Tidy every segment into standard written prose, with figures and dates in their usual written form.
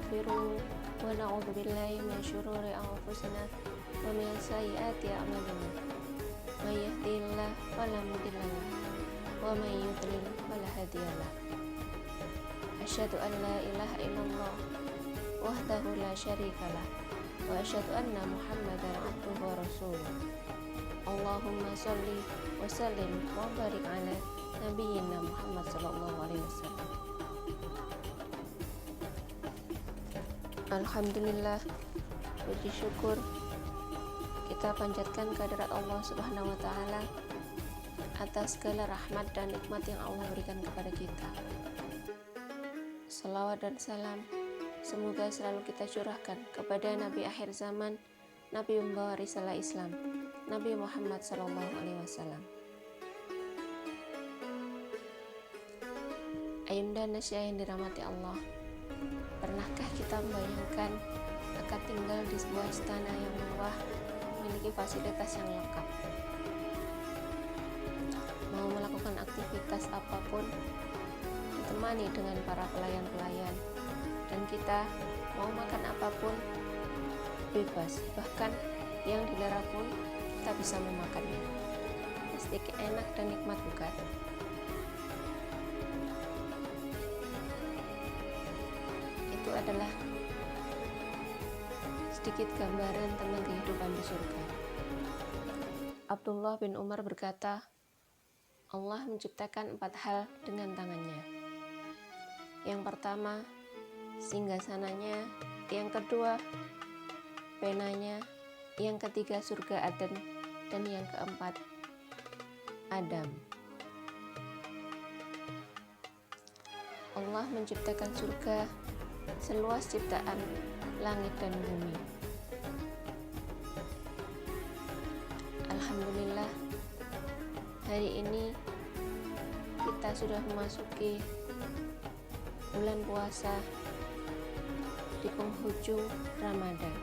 ونستغفره ونعوذ بالله من شرور أنفسنا ومن سيئات أعمالنا من يهدي الله فلا مضل له ومن يضلل فلا هادي له أشهد أن لا إله إلا الله وحده لا شريك له وأشهد أن محمدا عبده ورسوله اللهم صل وسلم وبارك على نبينا Muhammad sallallahu alaihi wasallam. Alhamdulillah, puji syukur kita panjatkan kehadirat Allah Subhanahu wa taala atas segala rahmat dan nikmat yang Allah berikan kepada kita. Salawat dan salam semoga selalu kita curahkan kepada Nabi akhir zaman, Nabi membawa risalah Islam, Nabi Muhammad sallallahu alaihi wasallam. Ayunda Nasya yang dirahmati Allah, pernahkah kita membayangkan akan tinggal di sebuah istana yang mewah, memiliki fasilitas yang lengkap, mau melakukan aktivitas apapun ditemani dengan para pelayan-pelayan, dan kita mau makan apapun bebas, bahkan yang dilarang pun kita bisa memakannya. Pasti enak dan nikmat, bukan? Itu adalah sedikit gambaran tentang kehidupan di surga. Abdullah bin Umar berkata, Allah menciptakan 4 hal dengan tangannya. Yang pertama, singgasananya. Yang kedua, penanya. Yang ketiga, surga Aden. Dan yang keempat, Adam. Allah menciptakan surga seluas ciptaan langit dan bumi. Alhamdulillah, hari ini kita sudah memasuki bulan puasa di penghujung Ramadan.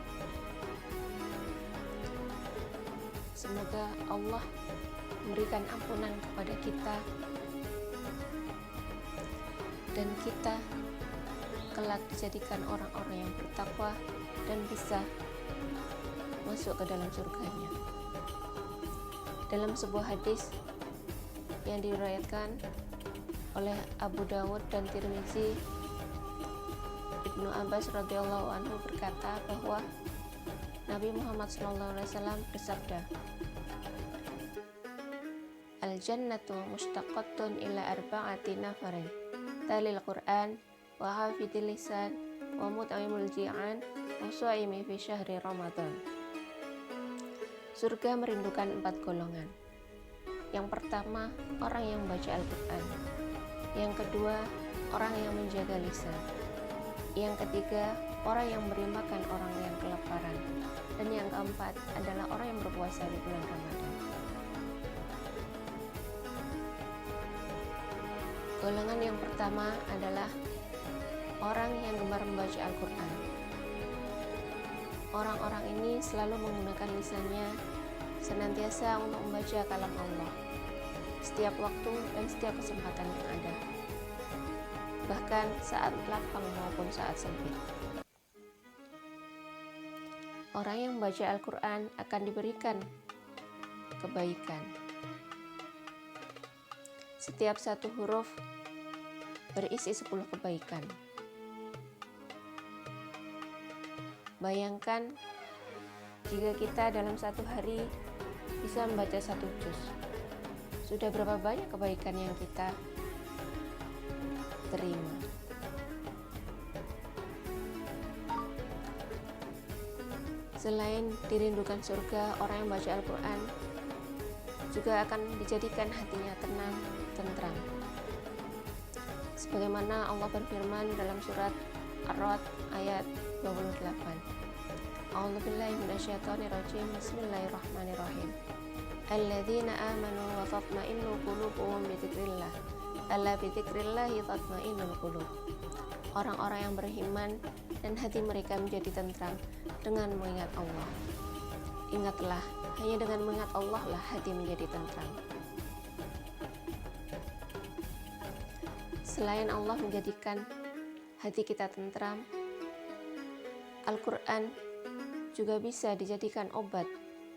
Semoga Allah memberikan ampunan kepada kita dan kita kelak dijadikan orang-orang yang bertakwa dan bisa masuk ke dalam surganya. Dalam sebuah hadis yang diriwayatkan oleh Abu Dawud dan Tirmizi, Ibnu Abbas radhiyallahu anhu berkata bahwa Nabi Muhammad SAW bersabda, Al-jannatu mushtaqatun ila arba'ati nafarin, talil Qur'an, wa hafidil lisan, wa mut'imul ji'an, wa su'imi fi syahri Ramadan. Surga merindukan 4 golongan. Yang pertama, orang yang membaca Al-Quran. Yang kedua, orang yang menjaga lisan. Yang ketiga, orang yang memberi makan orang yang kelaparan. Dan yang keempat adalah orang yang berpuasa di bulan Ramadan. Golongan yang pertama adalah orang yang gemar membaca Al-Quran. Orang-orang ini selalu menggunakan lisannya senantiasa untuk membaca kalam Allah setiap waktu dan setiap kesempatan yang ada, bahkan saat lapang maupun saat sempit. Orang yang membaca Al-Quran akan diberikan kebaikan. Setiap satu huruf berisi 10 kebaikan. Bayangkan jika kita dalam satu hari bisa membaca 1 juz, sudah berapa banyak kebaikan yang kita terima. Selain dirindukan surga, orang yang baca Al-Quran juga akan dijadikan hatinya tenang, tentram. Sebagaimana Allah berfirman dalam surat Ar-Ra'd ayat 28. A'udzubillahi minasyaitonirrajim. Bismillahirrahmanirrahim. Alladzina amanu wa tatma'innu qulubuhum bi dzikrillah. Alla bi dzikrillahi tatma'innul qulub. Orang-orang yang beriman dan hati mereka menjadi tentram dengan mengingat Allah. Ingatlah, hanya dengan mengingat Allah lah hati menjadi tentram. Selain Allah menjadikan hati kita tentram, Al-Quran juga bisa dijadikan obat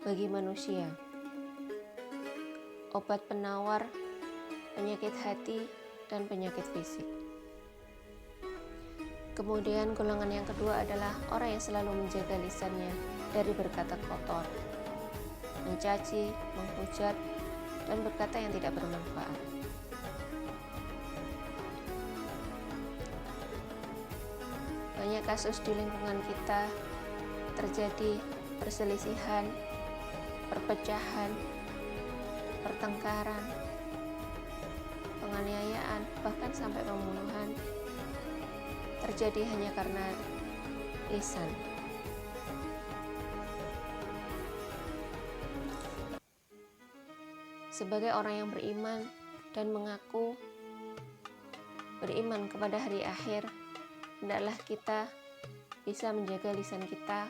bagi manusia, obat penawar penyakit hati dan penyakit fisik. Kemudian golongan yang kedua adalah orang yang selalu menjaga lisannya dari berkata kotor, mencaci, menghujat, dan berkata yang tidak bermanfaat. Banyak kasus di lingkungan kita terjadi perselisihan, perpecahan, pertengkaran, penganiayaan, bahkan sampai pembunuhan terjadi hanya karena lisan. Sebagai orang yang beriman dan mengaku beriman kepada hari akhir, hendaklah kita bisa menjaga lisan kita.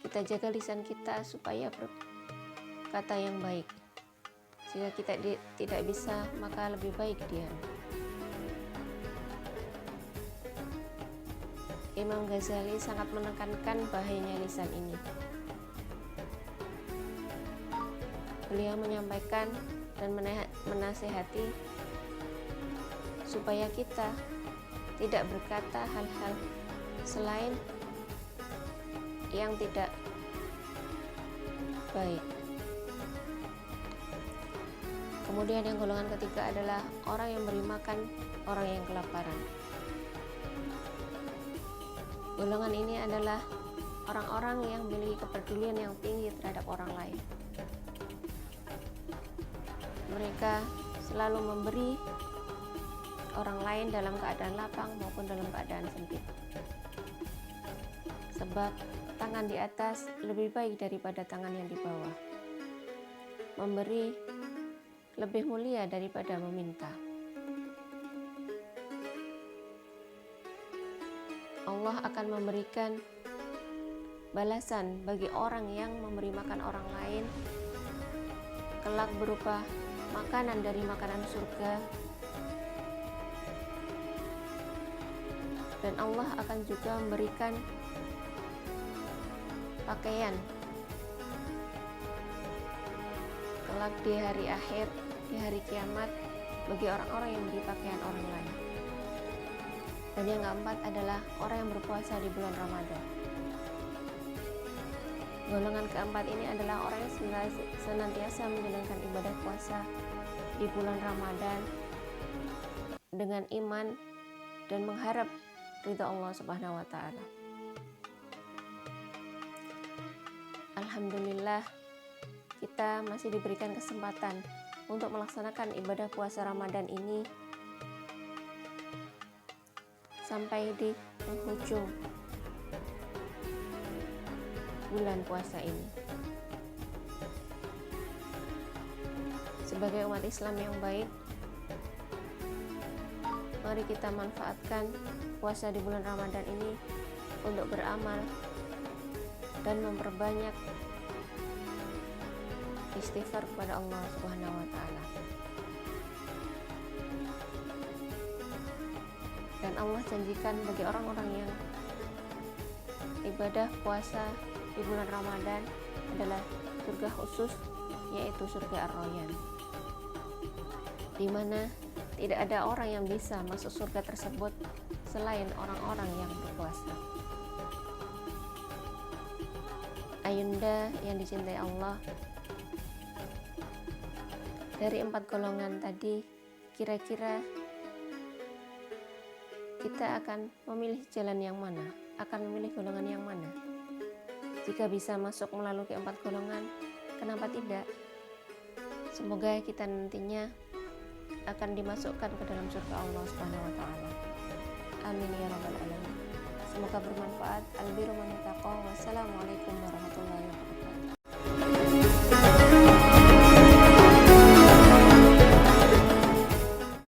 Kita jaga lisan kita supaya berkata yang baik. Jika kita tidak bisa, maka lebih baik diam. Imam Ghazali sangat menekankan bahayanya lisan ini. Beliau menyampaikan dan menasihati supaya kita tidak berkata hal-hal selain yang tidak baik. Kemudian yang golongan ketiga adalah orang yang memberi makan orang yang kelaparan. Golongan ini adalah orang-orang yang memiliki kepedulian yang tinggi terhadap orang lain. Mereka selalu memberi orang lain dalam keadaan lapang maupun dalam keadaan sempit. Sebab tangan di atas lebih baik daripada tangan yang di bawah. Memberi lebih mulia daripada meminta. Allah akan memberikan balasan bagi orang yang memberi makan orang lain kelak berupa makanan dari makanan surga, dan Allah akan juga memberikan pakaian kelak di hari akhir, di hari kiamat, bagi orang-orang yang memberi pakaian orang lain. Dan yang keempat adalah orang yang berpuasa di bulan Ramadan. Golongan keempat ini adalah orang yang senantiasa menjalankan ibadah puasa di bulan Ramadan dengan iman dan mengharap ridha Allah Subhanahu wa Ta'ala. Alhamdulillah, kita masih diberikan kesempatan untuk melaksanakan ibadah puasa Ramadan ini sampai di penghujung bulan puasa ini. Sebagai umat Islam yang baik, mari kita manfaatkan puasa di bulan Ramadan ini untuk beramal dan memperbanyak istighfar kepada Allah Subhanahu wa Ta'ala. Dan Allah janjikan bagi orang-orang yang ibadah puasa di bulan Ramadan adalah surga khusus, yaitu surga Ar-Rayyan, di mana tidak ada orang yang bisa masuk surga tersebut selain orang-orang yang berpuasa. Ayunda yang dicintai Allah, dari 4 golongan tadi, kira-kira kita akan memilih jalan yang mana? Akan memilih golongan yang mana? Jika bisa masuk melalui 4 golongan, kenapa tidak? Semoga kita nantinya akan dimasukkan ke dalam surga Allah Subhanahu wa Ta'ala. Amin ya rabbal alamin. Semoga bermanfaat. Al-birru man ittaqa